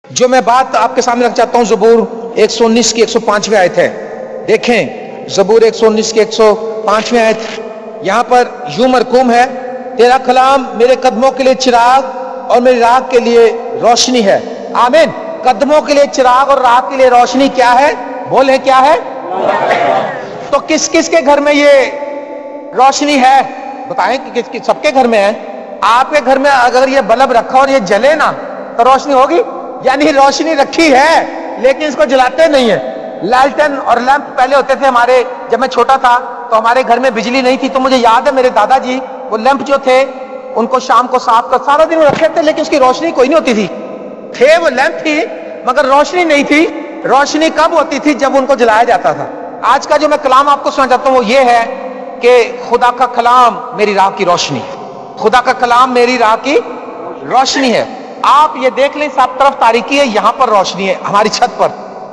جو میں بات آپ کے سامنے رکھ چاہتا ہوں زبور 119 کی 105ویں آیت ہے. دیکھیں زبور 119 کی 105ویں آیت, یہاں پر یوں مرقوم ہے, تیرا کلام میرے قدموں کے لیے چراغ اور میری راہ کے لیے روشنی ہے. آمین. قدموں کے لیے چراغ اور راہ کے لیے روشنی کیا ہے؟ بولیں کیا ہے؟ تو کس کس کے گھر میں یہ روشنی ہے؟ بتائیں کہ کس سب کے گھر میں ہے. آپ کے گھر میں اگر یہ بلب رکھا اور یہ جلے نا تو روشنی ہوگی؟ یعنی روشنی رکھی ہے لیکن اس کو جلاتے نہیں ہیں. لالٹن اور لیمپ پہلے ہوتے تھے ہمارے, جب میں چھوٹا تھا تو ہمارے گھر میں بجلی نہیں تھی, تو مجھے یاد ہے میرے دادا جی وہ لیمپ جو تھے ان کو شام کو صاف کر سارا دن رکھے تھے, لیکن اس کی روشنی کوئی نہیں ہوتی تھی. تھے وہ لیمپ تھی مگر روشنی نہیں تھی. روشنی کب ہوتی تھی؟ جب ان کو جلایا جاتا تھا. آج کا جو میں کلام آپ کو سنا چاہتا ہوں وہ یہ ہے کہ خدا کا کلام میری راہ کی روشنی ہے. خدا کا کلام میری راہ کی روشنی ہے. آپ یہ دیکھ لیں سب طرف تاریکی ہے, یہاں پر روشنی ہے ہماری چھت پر,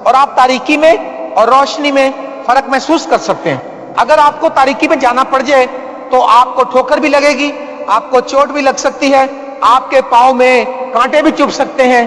اور آپ تاریکی میں اور روشنی میں فرق محسوس کر سکتے ہیں. اگر آپ کو تاریکی میں جانا پڑ جائے تو آپ کو ٹھوکر بھی لگے گی, آپ کو چوٹ بھی لگ سکتی ہے, آپ کے پاؤں میں کانٹے بھی چبھ سکتے ہیں,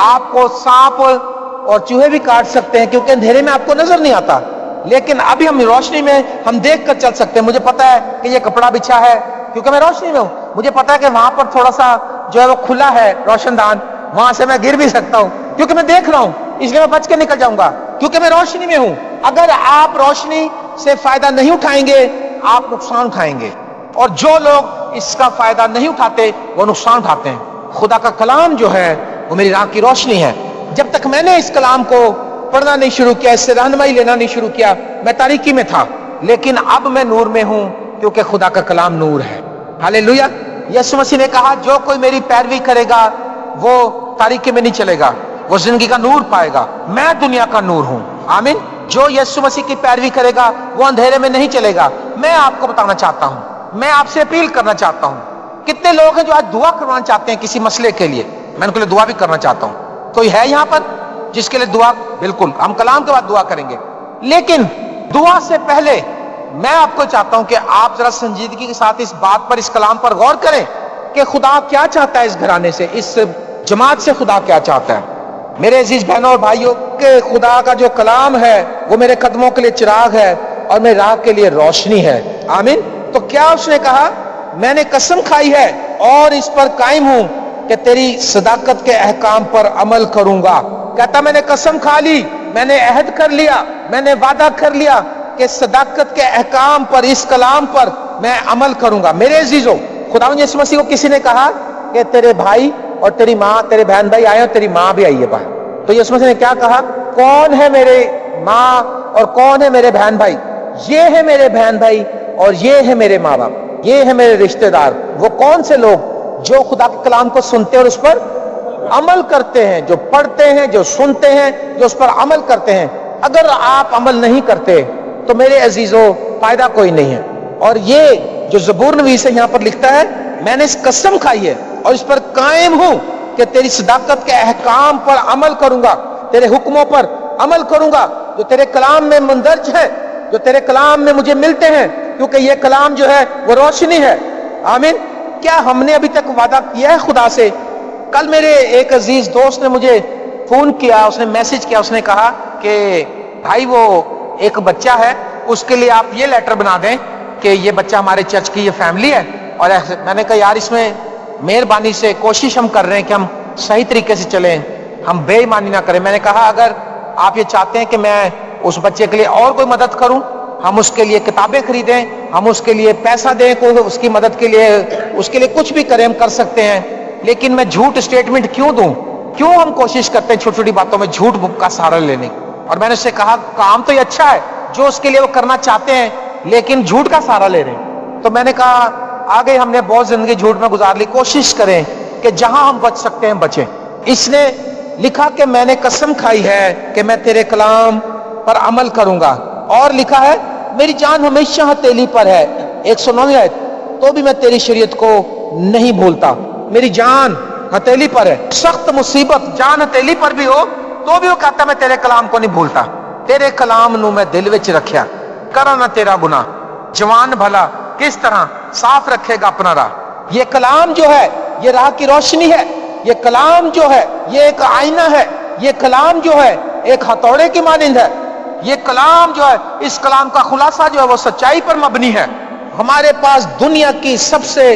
آپ کو سانپ اور چوہے بھی کاٹ سکتے ہیں کیونکہ اندھیرے میں آپ کو نظر نہیں آتا. لیکن ابھی ہم روشنی میں ہم دیکھ کر چل سکتے ہیں. مجھے پتا ہے کہ یہ کپڑا بچھا ہے کیونکہ میں روشنی میں ہوں. مجھے پتا ہے کہ وہاں پر تھوڑا سا جو ہے وہ کھلا ہے روشن دان, وہاں سے میں گر بھی سکتا ہوں کیونکہ میں دیکھ رہا ہوں, اس لیے میں بچ کے نکل جاؤں گا کیونکہ میں روشنی میں ہوں. اگر آپ روشنی سے فائدہ نہیں اٹھائیں گے آپ نقصان اٹھائیں گے, اور جو لوگ اس کا فائدہ نہیں اٹھاتے وہ نقصان اٹھاتے ہیں. خدا کا کلام جو ہے وہ میری راہ کی روشنی ہے. جب تک میں نے اس کلام کو پڑھنا نہیں شروع کیا, اس سے رہنمائی لینا نہیں شروع کیا, میں تاریکی میں تھا, لیکن اب میں نور میں ہوں کیونکہ خدا کا کلام نور ہے. ہاللیلویا. یسوع مسیح نے کہا جو کوئی میری پیروی کرے گا وہ تاریکی میں نہیں چلے گا, وہ زندگی کا نور پائے گا. میں دنیا کا نور ہوں. آمین. جو یسوع مسیح کی پیروی کرے گا وہ اندھیرے میں نہیں چلے گا. میں آپ کو بتانا چاہتا ہوں, میں آپ سے اپیل کرنا چاہتا ہوں, کتنے لوگ ہیں جو آج دعا کروانا چاہتے ہیں کسی مسئلے کے لیے؟ میں ان کے لیے دعا بھی کرنا چاہتا ہوں. کوئی ہے یہاں پر جس کے لیے دعا؟ بالکل, ہم کلام کے بعد دعا کریں گے, لیکن دعا سے پہلے میں آپ کو چاہتا ہوں کہ آپ ذرا سنجیدگی کے ساتھ اس بات پر, اس کلام پر غور کریں کہ خدا کیا چاہتا ہے اس گھرانے سے, اس جماعت سے خدا کیا چاہتا ہے. میرے عزیز بہنوں اور بھائیوں, کہ خدا کا جو کلام ہے وہ میرے قدموں کے لیے چراغ ہے اور میری راہ کے لیے روشنی ہے. آمین. تو کیا اس نے کہا؟ میں نے قسم کھائی ہے اور اس پر قائم ہوں کہ تیری صداقت کے احکام پر عمل کروں گا. کہتا میں نے قسم کھا لی, میں نے عہد کر لیا, میں نے وعدہ کر لیا کہ صداقت کے احکام پر, اس کلام پر میں عمل کروں گا. میرے عزیزوں, خداوند یسوع مسیح کو کسی نے کہا کہ تیرے بھائی اور تیری ماں, تیرے بہن بھائی آئے اور تیری ماں بھی آئی ہے باہر. تو یسوع مسیح نے کیا کہا؟ کون ہے میرے ماں اور کون ہے میرے بہن بھائی؟ یہ ہے میرے بہن بھائی اور یہ ہے میرے ماں باپ, یہ ہے میرے رشتہ دار. وہ کون سے لوگ؟ جو خدا کے کلام کو سنتے اور اس پر عمل کرتے ہیں, جو پڑھتے ہیں, جو سنتے ہیں, جو اس پر عمل کرتے ہیں. اگر آپ عمل نہیں کرتے تو میرے عزیزوں فائدہ کوئی نہیں ہے. اور یہ جو زبور نویس ہے یہاں پر لکھتا ہے میں نے اس قسم کھائی ہے اور اس پر قائم ہوں کہ تیری صداقت کے احکام پر عمل کروں گا, تیرے حکموں پر عمل کروں گا جو تیرے کلام میں مندرج ہے, جو تیرے کلام میں مجھے ملتے ہیں, کیونکہ یہ کلام جو ہے وہ روشنی ہے. آمین. کیا ہم نے ابھی تک وعدہ کیا ہے خدا سے؟ کل میرے ایک عزیز دوست نے مجھے فون کیا, اس نے میسج کیا, اس نے کہا کہ بھائی وہ ایک بچہ ہے, اس کے لیے آپ یہ لیٹر بنا دیں کہ یہ بچہ ہمارے چرچ کی یہ فیملی ہے. اور میں نے کہا یار اس میں مہربانی سے کوشش ہم کر رہے ہیں کہ ہم صحیح طریقے سے چلیں, ہم بے ایمانی نہ کریں. میں نے کہا اگر آپ یہ چاہتے ہیں کہ میں اس بچے کے لیے اور کوئی مدد کروں, ہم اس کے لیے کتابیں خریدیں, ہم اس کے لیے پیسہ دیں, کوئی اس کی مدد کے لیے, اس کے لیے کچھ بھی کریں, ہم کر سکتے ہیں. لیکن میں جھوٹ اسٹیٹمنٹ کیوں دوں؟ کیوں ہم کوشش کرتے ہیں چھوٹی چھوٹی باتوں میں جھوٹ کا سہارا لینے کی؟ اور میں نے اس سے کہا کام تو یہ اچھا ہے جو اس کے لیے وہ کرنا چاہتے ہیں, لیکن جھوٹ کا سہارا لے رہے ہیں. تو میں نے کہا آگے ہم نے بہت زندگی جھوٹ میں گزار لی, کوشش کریں کہ جہاں ہم بچ سکتے ہیں بچیں. اس نے لکھا کہ میں نے قسم کھائی ہے کہ میں تیرے کلام پر عمل کروں گا, اور لکھا ہے میری جان ہمیشہ ہتھیلی پر ہے. 109 آیت, تو بھی میں تیری شریعت کو نہیں بھولتا. میری جان ہتھیلی پر ہے, سخت مصیبت جان ہتھیلی پر بھی ہو تو بھی وہ کہتا میں تیرے کلام کو نہیں بھولتا. تیرے کلام نو میں دل وچ رکھیا, کرا نہ تیرا گناہ, جوان بھلا کس طرح صاف رکھے گا اپنا راہ. یہ کلام جو ہے یہ راہ کی روشنی ہے. یہ کلام جو ہے یہ ایک آئینہ ہے، یہ کلام جو ہے ایک ہتھوڑے کی مانند ہے، یہ کلام جو ہے اس کلام کا خلاصہ جو ہے وہ سچائی پر مبنی ہے۔ ہمارے پاس دنیا کی سب سے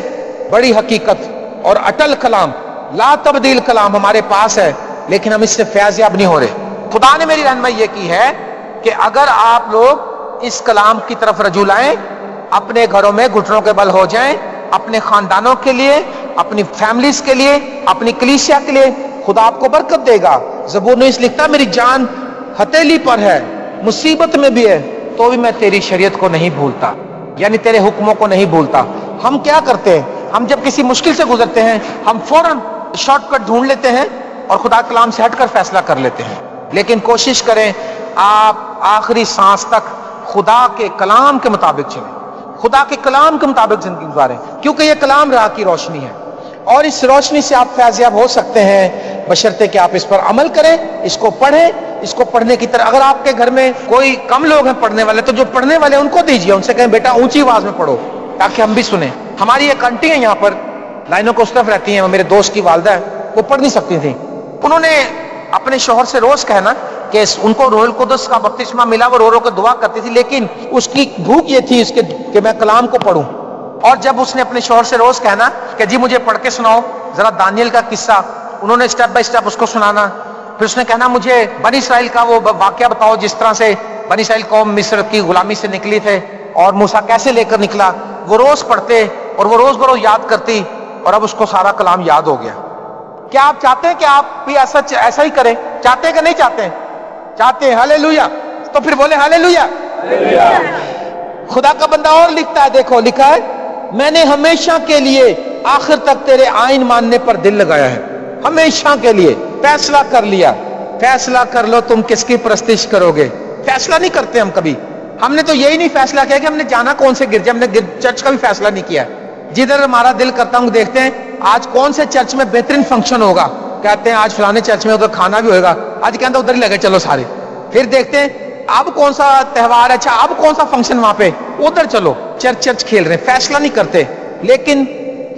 بڑی حقیقت اور اٹل کلام، لا تبدیل کلام ہمارے پاس ہے، لیکن ہم اس سے فیض یاب نہیں ہو رہے۔ خدا نے میری رہنمائی یہ کی ہے کہ اگر آپ لوگ اس کلام کی طرف رجوع لائیں، اپنے گھروں میں گھٹنوں کے بل ہو جائیں، اپنے خاندانوں کے لیے، اپنی فیملیز کے لیے، اپنی کلیسیا کے لیے، خدا آپ کو برکت دے گا۔ زبور نویس لکھتا میری جان ہتھیلی پر ہے، مصیبت میں بھی ہے تو بھی میں تیری شریعت کو نہیں بھولتا، یعنی تیرے حکموں کو نہیں بھولتا۔ ہم کیا کرتے ہیں؟ ہم جب کسی مشکل سے گزرتے ہیں ہم فوراً شارٹ کٹ ڈھونڈ لیتے ہیں اور خدا کلام سے ہٹ کر فیصلہ کر لیتے ہیں، لیکن کوشش کریں آپ آخری سانس تک خدا کے کلام کے مطابق چلیں، خدا کے کلام کے مطابق زندگی گزاریں، کیونکہ یہ کلام راہ کی روشنی ہے، اور اس روشنی سے آپ فیض یاب ہو سکتے ہیں بشرطے کہ آپ اس پر عمل کریں، اس کو پڑھیں، اس کو پڑھنے کی طرح۔ اگر آپ کے گھر میں کوئی کم لوگ ہیں پڑھنے والے، تو جو پڑھنے والے ان کو دیجیے، ان سے کہیں بیٹا اونچی آواز میں پڑھو تاکہ ہم بھی سنیں۔ ہماری ایک آنٹی ہیں یہاں پر لائنوں کو اس طرف رہتی ہیں، وہ میرے دوست کی والدہ ہے، وہ پڑھ نہیں سکتی تھیں، انہوں نے اپنے شوہر سے روز کہنا کہ ان کو روح القدس کا بپتسمہ ملا، وہ رو رو کے دعا کرتی تھی، لیکن اس کی بھوک یہ تھی اس کے کہ میں کلام کو پڑھوں۔ اور جب اس نے اپنے شوہر سے روز کہنا کہ جی مجھے پڑھ کے سناؤ ذرا دانیل کا قصہ، انہوں نے اسٹیپ بائی اسٹیپ اس کو سنانا، پھر اس نے کہنا مجھے بنی اسرائیل کا وہ واقعہ بتاؤ جس طرح سے بنی اسرائیل قوم مصر کی غلامی سے نکلی تھے اور موسیٰ کیسے لے کر نکلا۔ وہ روز پڑھتے اور وہ روز بروز یاد کرتی، اور اب اس کو سارا کلام یاد ہو گیا۔ کیا آپ چاہتے ہیں کہ آپ بھی ایسا ہی کریں؟ چاہتے ہیں کہ نہیں چاہتے ہیں؟ چاہتے ہیں، ہالےلویا، تو پھر بولے ہالےلویا۔ خدا کا بندہ اور لکھتا ہے، دیکھو لکھا ہے میں نے ہمیشہ کے لیے آخر تک تیرے آئین ماننے پر دل لگایا ہے، ہمیشہ کے لیے فیصلہ کر لیا۔ فیصلہ کر لو تم کس کی پرستش کرو گے۔ فیصلہ نہیں کرتے ہم کبھی، ہم نے تو یہی نہیں فیصلہ کیا کہ ہم نے جانا کون سے گرجا، ہم نے چرچ کا بھی فیصلہ نہیں کیا، جدھر ہمارا دل کرتا ہوں دیکھتے ہیں آج کون سے چرچ میں بہترین فنکشن ہوگا، کہتے ہیں آج فلانے چرچ میں ادھر کھانا بھی ہوگا، آج کہتے ہیں ادھر ہی لگے چلو سارے، پھر دیکھتے ہیں اب کون سا تہوار ہے، اچھا اب کون سا فنکشن وہاں پہ، ادھر چلو، چرچ کھیل رہے ہیں، فیصلہ نہیں کرتے۔ لیکن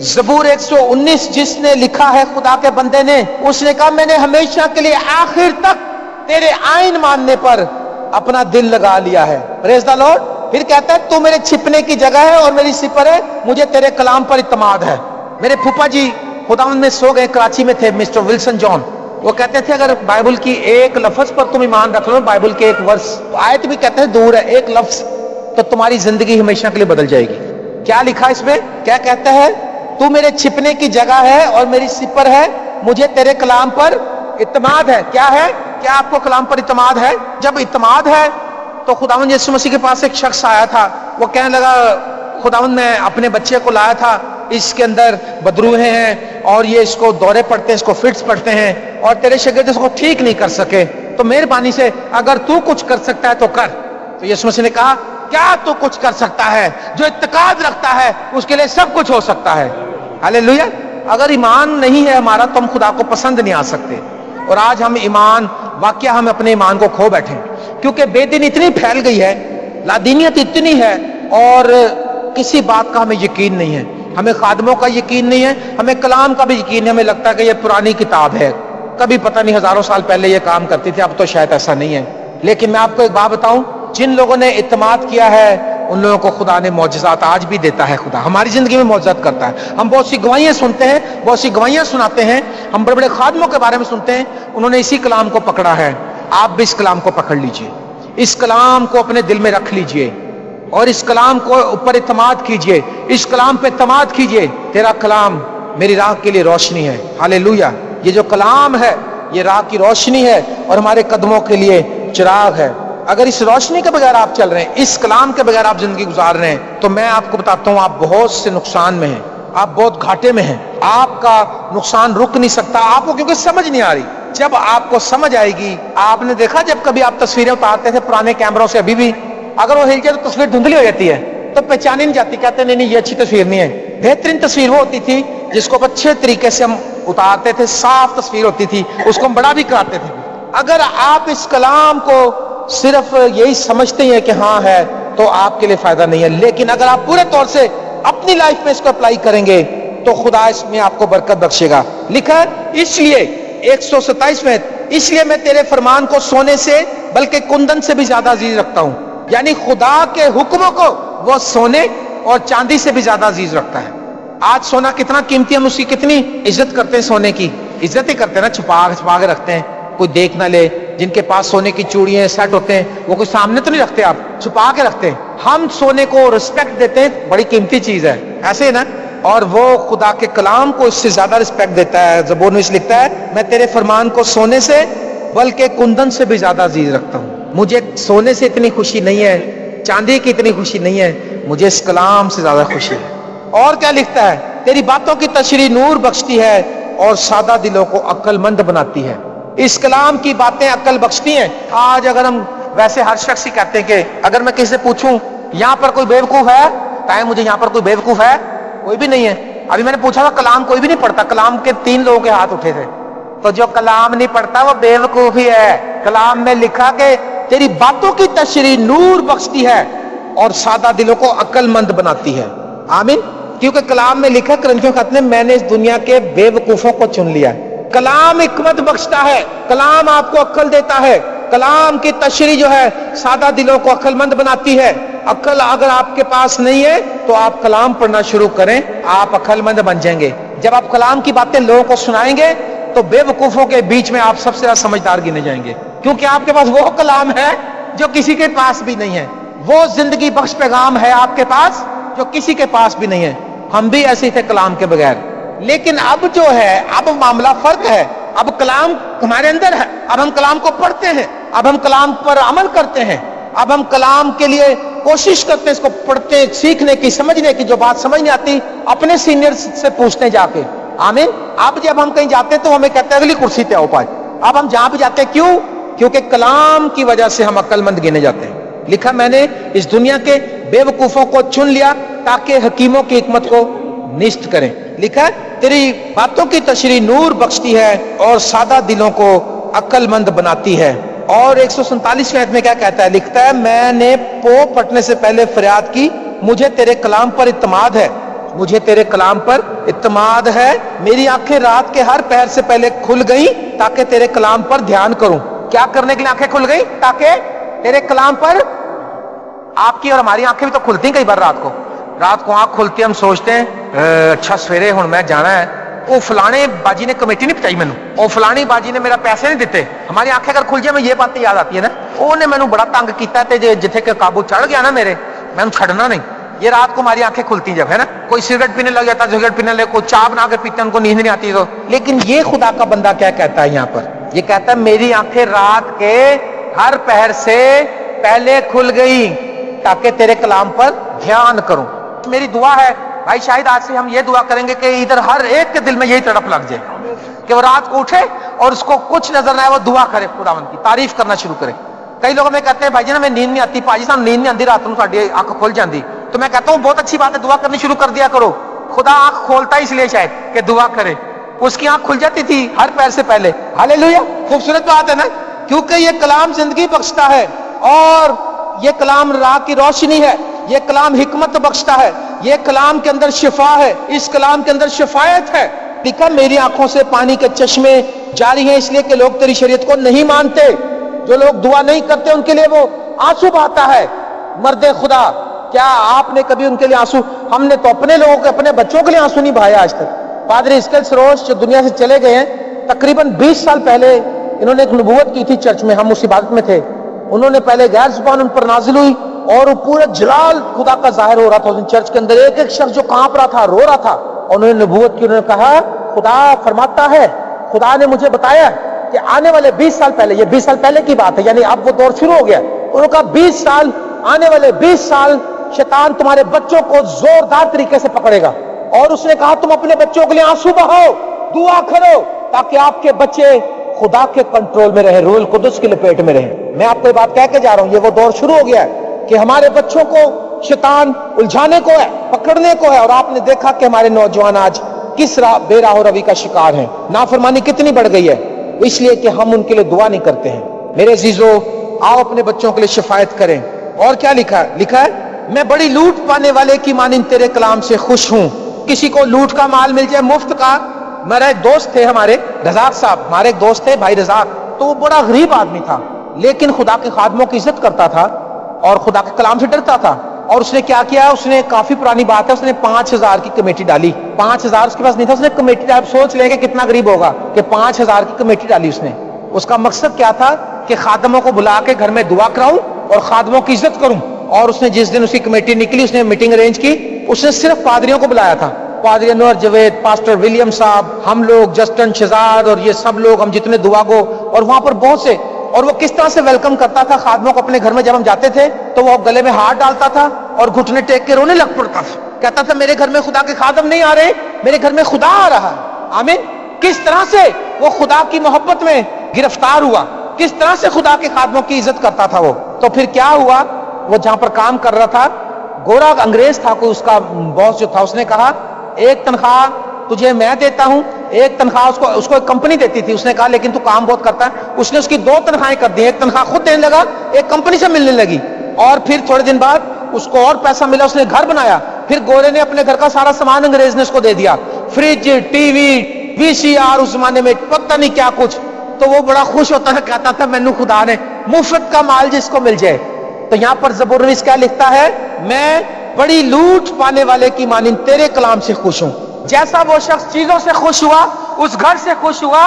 زبور 119 جس نے لکھا ہے خدا کے بندے نے، اس نے کہا میں نے ہمیشہ کے لیے آخر تک تیرے آئین ماننے پر اپنا دل لگا لیا ہے۔ پریز دی لارڈ۔ پھر کہتا ہے تو میرے چھپنے کی جگہ ہے اور میری سپر ہے، مجھے تیرے کلام پر اعتماد ہے۔ میرے پھوپا جی خداوند میں سو گئے، کراچی میں تھے، مسٹر ولسن جان، وہ کہتے تھے اگر بائبل کی ایک لفظ پر تم ایمان رکھ لو، بائبل کے ایک ورس، آیت بھی کہتے ہیں دور ہے، ایک لفظ، تو تمہاری زندگی ہمیشہ کے لیے بدل جائے گی۔ کیا لکھا اس میں؟ کیا کہتا ہے؟ تو میرے چھپنے کی جگہ ہے اور میری سپر ہے، مجھے تیرے کلام پر اعتماد ہے۔ کیا ہے؟ کیا آپ کو کلام پر اعتماد ہے؟ جب اعتماد ہے تو خداوند یسوع مسیح کے پاس ایک شخص آیا تھا، وہ کہنے لگا خداوند میں اپنے بچے کو لایا تھا، اس کے اندر بدروہیں ہیں اور یہ اس کو دورے پڑتے ہیں، اس کو فٹس پڑتے ہیں اور تیرے شاگرد اس کو ٹھیک نہیں کر سکے، تو مہربانی سے اگر تو کچھ کر سکتا ہے تو کر۔ تو یسوع مسیح نے کہا کیا تو کچھ کر سکتا ہے؟ جو اعتقاد رکھتا ہے اس کے لیے سب کچھ ہو سکتا ہے۔ ہالےلویا۔ اگر ایمان نہیں ہے ہمارا تو ہم خدا کو پسند نہیں آ سکتے، اور آج ہم ایمان، واقعہ ہم اپنے ایمان کو کھو بیٹھے کیونکہ بے دین اتنی پھیل گئی ہے، لادینیت اتنی ہے، اور کسی بات کا ہمیں یقین نہیں ہے، ہمیں خادموں کا یقین نہیں ہے، ہمیں کلام کا بھی یقین ہے، ہمیں لگتا ہے کہ یہ پرانی کتاب ہے، کبھی پتہ نہیں ہزاروں سال پہلے یہ کام کرتی تھی، اب تو شاید ایسا نہیں ہے۔ لیکن میں آپ کو ایک بات بتاؤں، جن لوگوں نے اعتماد کیا ہے ان لوگوں کو خدا نے معجزات آج بھی دیتا ہے۔ خدا ہماری زندگی میں معجزات کرتا ہے۔ ہم بہت سی گواہیاں سنتے ہیں، بہت سی گواہیاں سناتے ہیں، ہم بڑے بڑے خادموں کے بارے میں سنتے ہیں، انہوں نے اسی کلام کو پکڑا ہے۔ آپ بھی اس کلام کو پکڑ لیجئے، اس کلام کو اپنے دل میں رکھ لیجئے اور اس کلام کو اوپر اعتماد کیجئے، اس کلام پہ اعتماد کیجئے۔ تیرا کلام میری راہ کے لیے روشنی ہے۔ ہالےلویا۔ یہ جو کلام ہے یہ راہ کی روشنی ہے اور ہمارے قدموں کے لیے چراغ ہے۔ اگر اس روشنی کے بغیر آپ چل رہے ہیں، اس کلام کے بغیر آپ زندگی گزار رہے ہیں، تو میں آپ کو بتاتا ہوں آپ بہت سے نقصان میں ہیں، آپ بہت گھاٹے میں ہیں، آپ کا نقصان رک نہیں سکتا آپ کو، کیونکہ سمجھ نہیں آ رہی۔ جب آپ کو سمجھ آئے گی، آپ نے دیکھا جب کبھی آپ تصویریں اتارتے تھے پرانے کیمروں سے، ابھی بھی اگر وہ ہل جائے تو تصویر دھندلی ہو جاتی ہے، تو پہچانی نہیں جاتی، کہتے نہیں یہ اچھی تصویر نہیں ہے۔ بہترین تصویر وہ ہوتی تھی جس کو اچھے طریقے سے ہم اتارتے تھے، صاف تصویر ہوتی تھی، اس کو ہم بڑا بھی کراتے تھے۔ اگر آپ اس کلام کو صرف یہی سمجھتے ہیں کہ ہاں ہے تو آپ کے لیے فائدہ نہیں ہے، لیکن اگر آپ پورے طور سے اپنی لائف میں اس کو اپلائی کریں گے تو خدا اس میں آپ کو برکت بخشے گا. لکھا ہے اس لیے 127 میں اس لیے میں تیرے فرمان کو سونے سے بلکہ کندن سے بھی زیادہ عزیز رکھتا ہوں. یعنی خدا کے حکموں کو وہ سونے اور چاندی سے بھی زیادہ عزیز رکھتا ہے. آج سونا کتنا قیمتی ہے, ہم اس کی کتنی عزت کرتے ہیں. سونے کی عزت ہی کرتے ہیں نا, چھپا کے رکھتے ہیں, کوئی دیکھ نہ لے. جن کے پاس سونے کی چوڑیاں سیٹ ہوتے ہیں وہ کوئی سامنے تو نہیں رکھتے, آپ چھپا کے رکھتے ہیں. ہم سونے کو رسپیکٹ دیتے ہیں, بڑی قیمتی چیز ہے, ایسے ہے نا. اور وہ خدا کے کلام کو اس سے زیادہ رسپیکٹ دیتا ہے. زبور میں اس لکھتا ہے میں تیرے فرمان کو سونے سے بلکہ کندن سے بھی زیادہ عزیز رکھتا ہوں. مجھے سونے سے اتنی خوشی نہیں ہے, چاندی کی اتنی خوشی نہیں ہے, مجھے اس کلام سے زیادہ خوشی ہے. اور کیا لکھتا ہے, تیری باتوں کی تشریح نور بخشتی ہے اور سادہ دلوں کو عقل مند بناتی ہے. اس کلام کی باتیں عقل بخشتی ہیں. آج اگر ہم ویسے ہر شخص ہی کہتے ہیں کہ اگر میں کسی سے پوچھوں یہاں پر کوئی بیوقوف ہے, کہیں مجھے یہاں پر کوئی بیوقوف ہے, کوئی بھی نہیں ہے. ابھی میں نے پوچھا تھا کلام کوئی بھی نہیں پڑھتا, کلام کے 3 لوگوں کے ہاتھ اٹھے تھے. تو جو کلام نہیں پڑھتا وہ بیوقوف ہی ہے. کلام میں لکھا کہ تیری باتوں کی تشریح نور بخشتی ہے اور سادہ دلوں کو عقل مند بناتی ہے. آمین. کیونکہ کلام میں لکھا کرنتھیوں کے خط میں میں نے اس دنیا کے بے وقوفوں کو چن لیا ہے. کلام حکمت بخشتا ہے, کلام آپ کو عقل دیتا ہے. کلام کی تشریح جو ہے سادہ دلوں کو عقل مند بناتی ہے. عقل اگر آپ کے پاس نہیں ہے تو آپ کلام پڑھنا شروع کریں, آپ عقل مند بن جائیں گے. جب آپ کلام کی باتیں لوگوں کو سنائیں گے تو بے وقوفوں کے بیچ میں آپ سب سے زیادہ سمجھدار گنے جائیں گے, کیونکہ آپ کے پاس وہ کلام ہے جو کسی کے پاس بھی نہیں ہے. وہ زندگی بخش پیغام ہے آپ کے پاس جو کسی کے پاس بھی نہیں ہے. ہم بھی ایسے تھے کلام کے بغیر, لیکن اب جو ہے اب معاملہ فرق ہے. اب کلام ہمارے اندر ہے, اب ہم کلام کو پڑھتے ہیں, اب ہم کلام پر عمل کرتے ہیں, اب ہم کلام کے لیے کوشش کرتے ہیں اس کو پڑھتے ہیں, سیکھنے کی, سمجھنے کی. جو بات سمجھ نہیں آتی اپنے سینئر سے پوچھتے ہیں جا کے. آمین. اب جب ہم کہیں جاتے ہیں تو ہمیں کہتے ہیں اگلی کرسی پہ آؤ پاج. اب ہم جہاں بھی جاتے ہیں کیوں؟ کیونکہ کلام کی وجہ سے ہم عقل مند گنے جاتے ہیں. لکھا میں نے اس دنیا کے بے وقوفوں کو چن لیا تاکہ حکیموں کی حکمت کو نشت کریں. لکھا تیری باتوں کی تشریح نور بخشتی ہے اور سادہ دلوں کو عقل مند بناتی ہے. اور 147 میں کیا کہتا ہے, لکھتا ہے میں نے پو پٹنے سے پہلے فریاد کی, مجھے تیرے کلام پر اعتماد ہے, مجھے تیرے کلام پر اعتماد ہے. میری آنکھیں رات کے ہر پہر سے پہلے کھل گئیں تاکہ تیرے کلام پر دھیان کروں. کیا کرنے کے لیے آنکھیں کھل گئی؟ تاکہ تیرے کلام پر. آپ کی اور ہماری آنکھیں بھی تو کھلتی ہیں کئی بار رات کو آنکھ کھلتی ہے, ہم سوچتے ہیں اچھا سویرے ہوں میں جانا ہے, وہ فلانے باجی نے کمیٹی نہیں بتائی, وہ فلانی باجی نے میرا پیسے نہیں دیتے. ہماری آنکھیں اگر کھل جائے میں یہ باتیں یاد آتی ہے نا, وہ نے مینوں بڑا تنگ کیتا ہے جتھے کہ قابو چڑھ گیا نا میرے, میں چھڑنا نہیں. یہ رات کو ہماری آنکھیں کھلتی جب ہے نا, کوئی سگریٹ پینے لگ جاتا, سگریٹ پینے لے, کوئی چائے بنا کے پیتے ہیں, ان کو نیند نہیں آتی. تو لیکن یہ خدا کا بندہ کیا کہتا ہے یہاں پر, یہ کہتا ہے میری آنکھیں رات کے ہر پہر سے پہلے کھل گئی تاکہ تیرے کلام پر دھیان کروں. میری دعا ہے بھائی, شاید آج سے ہم یہ دعا کریں گے کہ ادھر ہر ایک کے دل میں یہی تڑپ لگ جائے کہ وہ رات کو اٹھے اور اس کو کچھ نظر نہ آئے, وہ دعا کرے, خداوند کی تعریف کرنا شروع کرے. کئی لوگ ہمیں کہتے ہیں بھائی جی نا میں نیند نہیں آتی, پاجی صاحب نیند نہیں آتی رات کو, ساڈی آنکھ کھل جاندی. تو میں کہتا ہوں بہت اچھی بات ہے, دعا کرنی شروع کر دیا کرو. خدا آنکھ کھولتا اس لیے شاید کہ دعا کرے. اس کی آنکھ کھل جاتی تھی ہر پیر سے پہلے. ہاللیلویا. خوبصورت بات ہے نا, کیونکہ یہ کلام زندگی بخشتا ہے اور یہ کلام راہ کی روشنی ہے, یہ کلام حکمت بخشتا ہے, یہ کلام کے اندر شفا ہے, اس کلام کے اندر شفایت ہے. لکھا میری آنکھوں سے پانی کے چشمے جاری ہیں اس لیے کہ لوگ تیری شریعت کو نہیں مانتے. جو لوگ دعا نہیں کرتے ان کے لیے وہ آنسو بہاتا ہے. مرد خدا, کیا آپ نے کبھی ان کے لیے آنسو؟ ہم نے تو اپنے لوگوں کے, اپنے بچوں کے لیے آنسو نہیں بہایا آج تک. پادری اسکل سروش جو دنیا سے چلے گئے ہیں, تقریباً 20 سال پہلے انہوں نے ایک نبوت کی تھی چرچ میں, ہم اس عبادت میں تھے. انہوں نے پہلے غیر زبان ان پر نازل ہوئی اور وہ پورا جلال خدا کا ظاہر ہو رہا تھا چرچ کے اندر. ایک ایک شخص جو کانپ رہا تھا, رو رہا تھا. انہوں نے نبوت کی, انہوں نے کہا خدا فرماتا ہے, خدا نے مجھے بتایا کہ آنے والے 20 سال پہلے, یہ 20 سال پہلے کی بات ہے, یعنی اب وہ دور شروع ہو گیا. انہوں نے کہا 20 سال, آنے والے 20 سال شیطان تمہارے بچوں کو زوردار طریقے سے پکڑے گا. اور اس نے کہا تم اپنے بچوں کے لیے آنسو بہاؤ, دعا کرو تاکہ آپ کے بچے خدا کے کنٹرول میں رہے, روح القدس کی لپیٹ میں رہے. میں آپ کو یہ بات کہہ کے جا رہا ہوں, یہ وہ دور شروع ہو گیا ہے کہ ہمارے بچوں کو شیطان الجھانے کو ہے, پکڑنے کو ہے. اور آپ نے دیکھا کہ ہمارے نوجوان آج کس بے راہ روی کا شکار ہیں. نافرمانی کتنی بڑھ گئی ہے, اس لیے کہ ہم ان کے لیے دعا نہیں کرتے ہیں. میرے عزیزو, آؤ اپنے بچوں کے لیے شفاعت کریں. اور کیا لکھا ہے؟ لکھا ہے میں بڑی لوٹ پانے والے کی مانند تیرے کلام سے خوش ہوں, کسی کو لوٹ کا مال مل جائے مفت کا. میرا ایک دوست تھے ہمارے رزاق صاحب، ہمارے ایک دوست تھے بھائی رزاق، تو وہ بڑا غریب آدمی تھا لیکن خدا کے خادموں کی عزت کرتا تھا اور خدا کے کلام سے ڈرتا تھا. اور اس نے کیا کیا، اس نے کافی پرانی بات ہے، اس نے 5,000 کی کمیٹی ڈالی. 5,000 اس کے پاس نہیں تھا، اس نے کمیٹی، آپ سوچ لیں کہ کتنا غریب ہوگا کہ 5,000 کی کمیٹی ڈالی اس نے. اس کا مقصد کیا تھا کہ خادموں کو بلا کے گھر میں دعا کراؤں اور خادموں کی عزت کروں. اور اس نے جس دن اس کی کمیٹی نکلی اس نے میٹنگ ارینج کی، اس نے صرف پادریوں کو بلایا تھا، پادری انور جوید، پاسٹر ولیم صاحب، ہم لوگ، جسٹن شہزاد اور یہ سب لوگ، ہم جتنے دعا گو، اور وہاں پر بہت سے. اور وہ کس طرح سے ویلکم کرتا تھا خادموں کو اپنے گھر میں. جب ہم جاتے تھے تو وہ گلے میں ہاتھ ڈالتا تھا اور گھٹنے ٹیک کے رونے لگ پڑتا تھا، کہتا تھا میرے گھر میں خدا کے خادم نہیں آ رہے، میرے گھر میں خدا آ رہا ہے. آمین. کس طرح سے وہ خدا کی محبت میں گرفتار ہوا، کس طرح سے خدا کے خادموں کی عزت کرتا تھا وہ. تو پھر کیا ہوا، وہ جہاں پر کام کر رہا تھا، گورا انگریز تھا کوئی، اس کا باس جو تھا، اس نے کہا ایک تنخواہ تجھے میں دیتا ہوں، ایک تنخواہ اس کو ایک کمپنی دیتی تھی. اس نے کہا لیکن تو کام بہت کرتا ہے. اس نے اس کی 2 تنخواہیں کر دی، ایک تنخواہ خود دینے لگا، ایک کمپنی سے ملنے لگی. اور پھر تھوڑے دن بعد اس کو اور پیسہ ملا، اس نے گھر بنایا. پھر گورے نے اپنے گھر کا سارا سامان انگریز نے اس کو دے دیا، فریج، ٹی وی، VCR، اس زمانے میں پتہ نہیں کیا کچھ. تو وہ بڑا خوش ہوتا تھا، کہتا تھا مینو خدا نے مفت کا مال جس کو مل جائے. تو یہاں پر زبور کیا لکھتا ہے، میں بڑی لوٹ پانے والے کی مانند تیرے کلام سے خوش ہوں. جیسا وہ شخص چیزوں سے خوش ہوا، اس گھر سے خوش ہوا،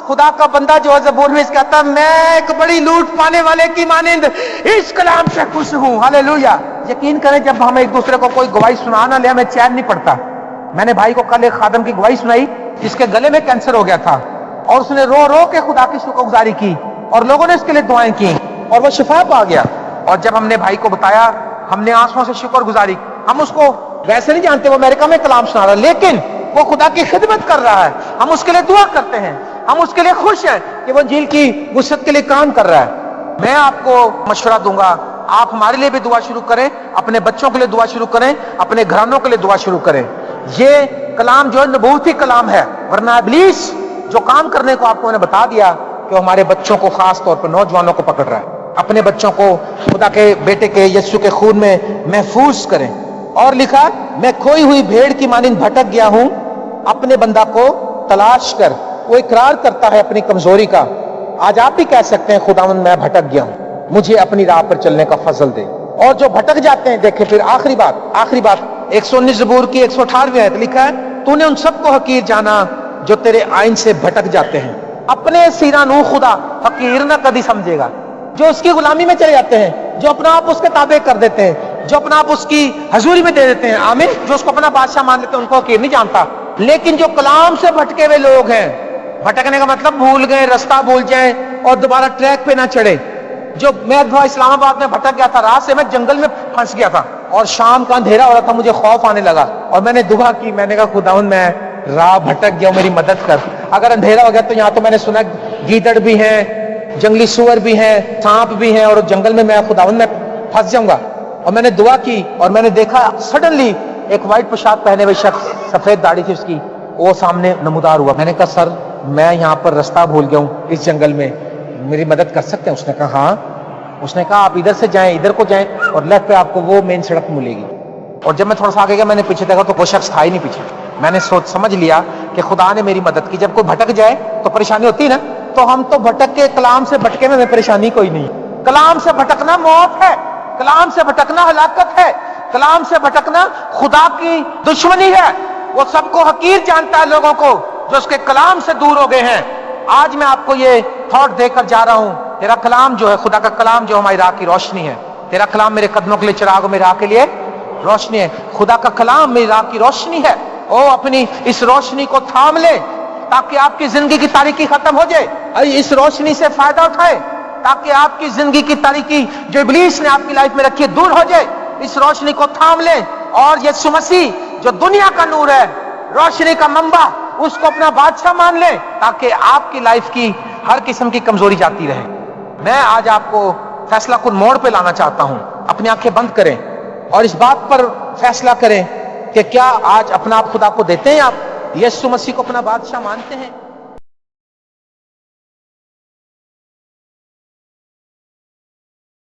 خدا کا بندہ جو ہے زبور میں کہتا ہے میں ایک بڑی لوٹ پانے والے کی مانند اس کلام سے خوش ہوں. ہاللیلویا. یقین کریں جب ہم ایک دوسرے کو کوئی گواہی سنا نہ لے ہمیں چین نہیں پڑتا. میں نے بھائی کو کل ایک خادم کی گواہی سنائی جس کے گلے میں کینسر ہو گیا تھا، اور اس نے رو رو کے خدا کی شکر گزاری کی اور لوگوں نے اس کے لیے دعائیں کی اور وہ شفا پا گیا. اور جب ہم نے بھائی کو بتایا، ہم نے آنسوؤں سے شکر گزاری. ہم اس کو ویسے نہیں جانتے وہ امریکہ میں کلام سنا رہا ہے، لیکن وہ خدا کی خدمت کر رہا ہے. ہم اس کے لیے دعا کرتے ہیں، ہم اس کے لیے خوش ہیں کہ وہ انجیل کی وسعت کے لیے کام کر رہا ہے. میں آپ کو مشورہ دوں گا، آپ ہمارے لیے بھی دعا شروع کریں، اپنے بچوں کے لیے دعا شروع کریں، اپنے گھرانوں کے لیے دعا شروع کریں. یہ کلام جو ہے نبوتی کلام ہے، ورنہ ابلیس جو کام کرنے کو آپ کو میں نے بتا دیا کہ وہ ہمارے بچوں کو، خاص طور پر نوجوانوں کو پکڑ رہا ہے. اپنے بچوں کو خدا کے بیٹے کے یسوع کے خون میں محفوظ کریں. اور لکھا میں کھوئی ہوئی بھیڑ کی مانند بھٹک گیا ہوں، اپنے بندہ کو تلاش کر. وہ اقرار کرتا ہے اپنی کمزوری کا. آج آپ بھی کہہ سکتے ہیں خداوند میں بھٹک گیا ہوں، مجھے اپنی راہ پر چلنے کا فضل دے. اور جو بھٹک جاتے ہیں، دیکھیں پھر آخری بات 119 زبور کی 118ویں آیت لکھا ہے تو نے ان سب کو حقیر جانا جو تیرے آئین سے بھٹک جاتے ہیں. اپنے سیرا نو خدا حقیر نہ کبھی سمجھے گا. جو اس کی غلامی میں چلے جاتے ہیں، جو اپنا آپ اس کے تابع کر دیتے ہیں، جو اپنا آپ اس کی حضوری میں دے دیتے ہیں، آمین، جو اس کو اپنا بادشاہ مان لیتے ہیں، ان کو حقیر نہیں جانتا. لیکن جو کلام سے بھٹکے ہوئے لوگ ہیں، بھٹکنے کا مطلب بھول گئے، رستہ بھول جائیں اور دوبارہ ٹریک پہ نہ چڑھے. جو میں اسلام آباد میں بھٹک گیا تھا، رات سے میں جنگل میں پھنس گیا تھا اور شام کا اندھیرا ہو رہا تھا، مجھے خوف آنے لگا اور میں نے دعا کی. میں نے کہا خداوند میں راہ بھٹک گیا ہوں، میری مدد کر. اگر اندھیرا ہو گیا تو یہاں تو میں نے سنا گیدڑ بھی ہیں، جنگلی سور بھی ہیں، سانپ بھی ہیں، اور جنگل میں خداوند میں پھنس جاؤں گا. اور میں نے دعا کی اور میں نے دیکھا سڈنلی ایک وائٹ پوشاک پہنے ہوئے شخص، سفید داڑھی تھی اس کی، وہ سامنے نمودار ہوا. میں نے کہا سر میں یہاں پر رستہ بھول گیا ہوں اس جنگل میں، میری مدد کر سکتے ہیں؟ اس نے کہا ہاں. اس نے کہا آپ ادھر سے جائیں، ادھر کو جائیں اور لیفٹ پہ آپ کو وہ مین سڑک ملے گی. اور جب میں تھوڑا سا آگے گیا، میں نے پیچھے دیکھا تو وہ شخص تھا ہی نہیں پیچھے. میں نے سمجھ لیا کہ خدا نے میری مدد کی. جب کوئی بھٹک جائے تو پریشانی ہوتی ہے نا، تو ہم تو بھٹک کے کلام سے بھٹکے میں پریشانی کوئی نہیں. کلام سے بھٹکنا موت ہے، کلام سے بھٹکنا ہلاکت ہے، کلام سے بھٹکنا خدا کی دشمنی ہے. وہ سب کو حقیر جانتا ہے، لوگوں کو جو اس کے کلام سے دور ہو گئے ہیں. آج میں آپ کو یہ تھاٹ دے کر جا رہا ہوں، تیرا کلام جو ہے، خدا کا کلام جو ہماری راہ کی روشنی ہے. تیرا کلام میرے قدموں کے لیے چراغ اور میری راہ کے لیے روشنی ہے. خدا کا کلام میری راہ کی روشنی ہے. او اپنی اس روشنی کو تھام لے تاکہ آپ کی زندگی کی تاریکی ختم ہو جائے. اس روشنی سے فائدہ اٹھائے تاکہ آپ کی زندگی کی تاریکی جو ابلیس نے آپ کی لائف میں رکھی ہے دور ہو جائے. اس روشنی کو تھام لیں اور یسوع مسیح جو دنیا کا نور ہے، روشنی کا منبع، اس کو اپنا بادشاہ مان لیں تاکہ آپ کی لائف کی ہر قسم کی کمزوری جاتی رہے. میں آج آپ کو فیصلہ کن موڑ پہ لانا چاہتا ہوں. اپنی آنکھیں بند کریں اور اس بات پر فیصلہ کریں کہ کیا آج اپنا آپ خدا کو دیتے ہیں، آپ یسوع مسیح کو اپنا بادشاہ مانتے ہیں؟